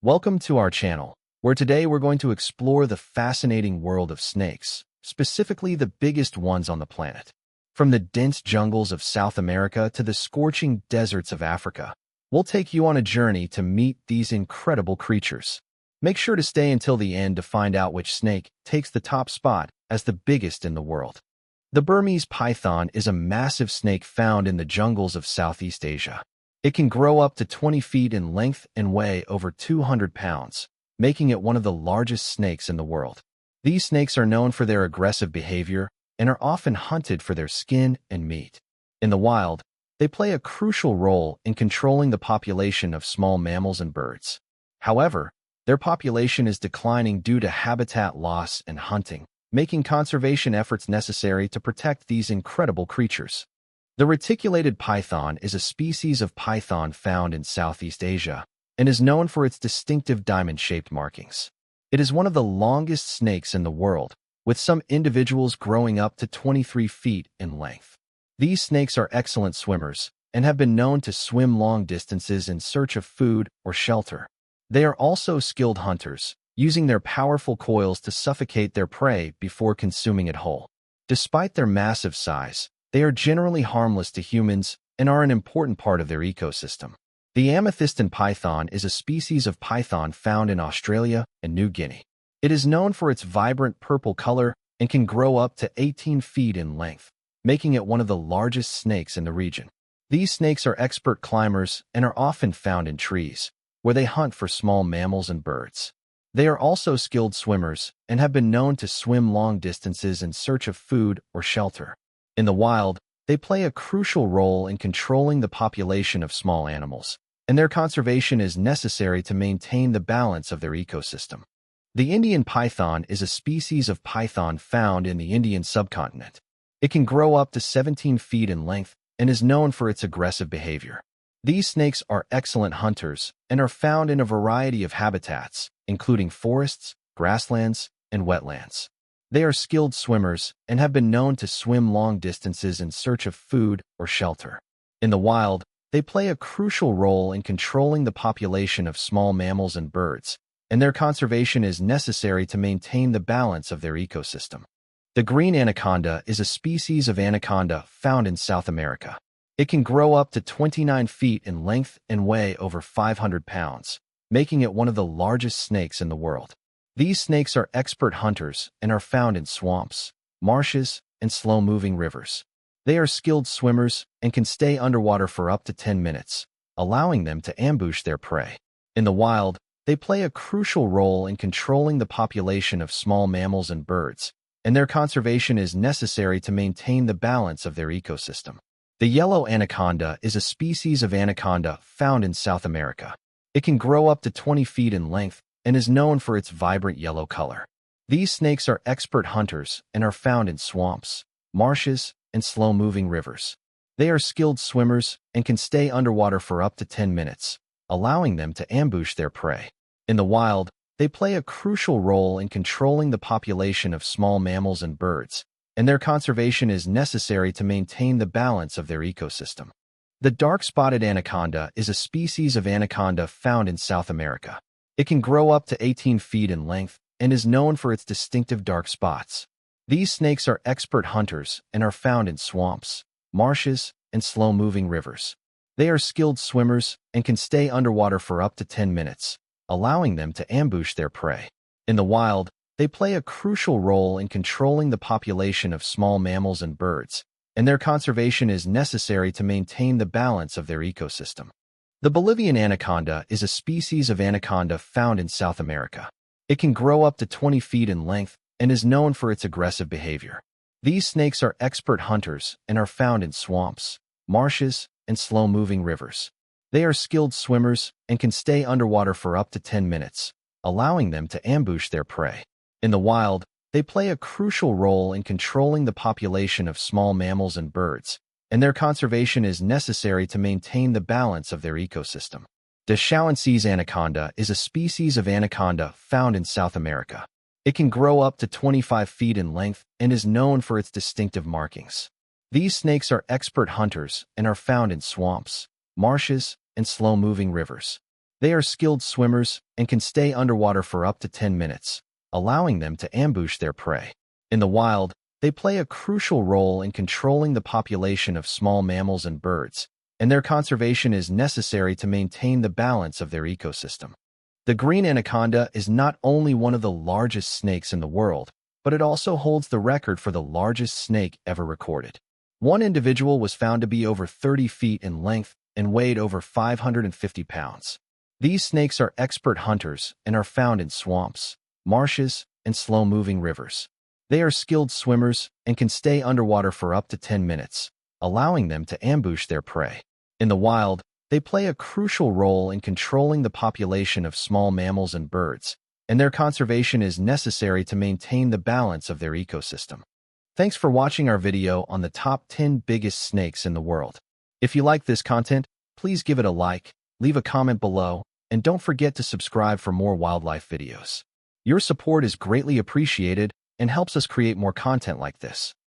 Welcome to our channel, where today we're going to explore the fascinating world of snakes, specifically the biggest ones on the planet. From the dense jungles of South America to the scorching deserts of Africa, we'll take you on a journey to meet these incredible creatures. Make sure to stay until the end to find out which snake takes the top spot as the biggest in the world. The Burmese python is a massive snake found in the jungles of Southeast Asia. It can grow up to 20 feet in length and weigh over 200 pounds, making it one of the largest snakes in the world. These snakes are known for their aggressive behavior and are often hunted for their skin and meat. In the wild, they play a crucial role in controlling the population of small mammals and birds. However, their population is declining due to habitat loss and hunting, making conservation efforts necessary to protect these incredible creatures. The reticulated python is a species of python found in Southeast Asia and is known for its distinctive diamond-shaped markings. It is one of the longest snakes in the world, with some individuals growing up to 23 feet in length. These snakes are excellent swimmers and have been known to swim long distances in search of food or shelter. They are also skilled hunters, using their powerful coils to suffocate their prey before consuming it whole. Despite their massive size, they are generally harmless to humans and are an important part of their ecosystem. The Amethystine Python is a species of python found in Australia and New Guinea. It is known for its vibrant purple color and can grow up to 18 feet in length, making it one of the largest snakes in the region. These snakes are expert climbers and are often found in trees, where they hunt for small mammals and birds. They are also skilled swimmers and have been known to swim long distances in search of food or shelter. In the wild, they play a crucial role in controlling the population of small animals, and their conservation is necessary to maintain the balance of their ecosystem. The Indian python is a species of python found in the Indian subcontinent. It can grow up to 17 feet in length and is known for its aggressive behavior. These snakes are excellent hunters and are found in a variety of habitats, including forests, grasslands, and wetlands. They are skilled swimmers and have been known to swim long distances in search of food or shelter. In the wild, they play a crucial role in controlling the population of small mammals and birds, and their conservation is necessary to maintain the balance of their ecosystem. The Green Anaconda is a species of anaconda found in South America. It can grow up to 29 feet in length and weigh over 500 pounds, making it one of the largest snakes in the world. These snakes are expert hunters and are found in swamps, marshes, and slow-moving rivers. They are skilled swimmers and can stay underwater for up to 10 minutes, allowing them to ambush their prey. In the wild, they play a crucial role in controlling the population of small mammals and birds, and their conservation is necessary to maintain the balance of their ecosystem. The Yellow Anaconda is a species of anaconda found in South America. It can grow up to 20 feet in length and is known for its vibrant yellow color. These snakes are expert hunters and are found in swamps, marshes, and slow-moving rivers. They are skilled swimmers and can stay underwater for up to 10 minutes, allowing them to ambush their prey. In the wild, they play a crucial role in controlling the population of small mammals and birds, and their conservation is necessary to maintain the balance of their ecosystem. The Dark-Spotted Anaconda is a species of anaconda found in South America. It can grow up to 18 feet in length and is known for its distinctive dark spots. These snakes are expert hunters and are found in swamps, marshes, and slow-moving rivers. They are skilled swimmers and can stay underwater for up to 10 minutes, allowing them to ambush their prey. In the wild, they play a crucial role in controlling the population of small mammals and birds, and their conservation is necessary to maintain the balance of their ecosystem. The Bolivian Anaconda is a species of anaconda found in South America. It can grow up to 20 feet in length and is known for its aggressive behavior. These snakes are expert hunters and are found in swamps, marshes, and slow-moving rivers. They are skilled swimmers and can stay underwater for up to 10 minutes, allowing them to ambush their prey. In the wild, they play a crucial role in controlling the population of small mammals and birds, and their conservation is necessary to maintain the balance of their ecosystem. The Schauensee's anaconda is a species of anaconda found in South America. It can grow up to 25 feet in length and is known for its distinctive markings. These snakes are expert hunters and are found in swamps, marshes, and slow-moving rivers. They are skilled swimmers and can stay underwater for up to 10 minutes, allowing them to ambush their prey. In the wild, they play a crucial role in controlling the population of small mammals and birds, and their conservation is necessary to maintain the balance of their ecosystem. The green anaconda is not only one of the largest snakes in the world, but it also holds the record for the largest snake ever recorded. One individual was found to be over 30 feet in length and weighed over 550 pounds. These snakes are expert hunters and are found in swamps, marshes, and slow-moving rivers. They are skilled swimmers and can stay underwater for up to 10 minutes, allowing them to ambush their prey. In the wild, they play a crucial role in controlling the population of small mammals and birds, and their conservation is necessary to maintain the balance of their ecosystem. Thanks for watching our video on the top 10 biggest snakes in the world. If you like this content, please give it a like, leave a comment below, and don't forget to subscribe for more wildlife videos. Your support is greatly appreciated and helps us create more content like this.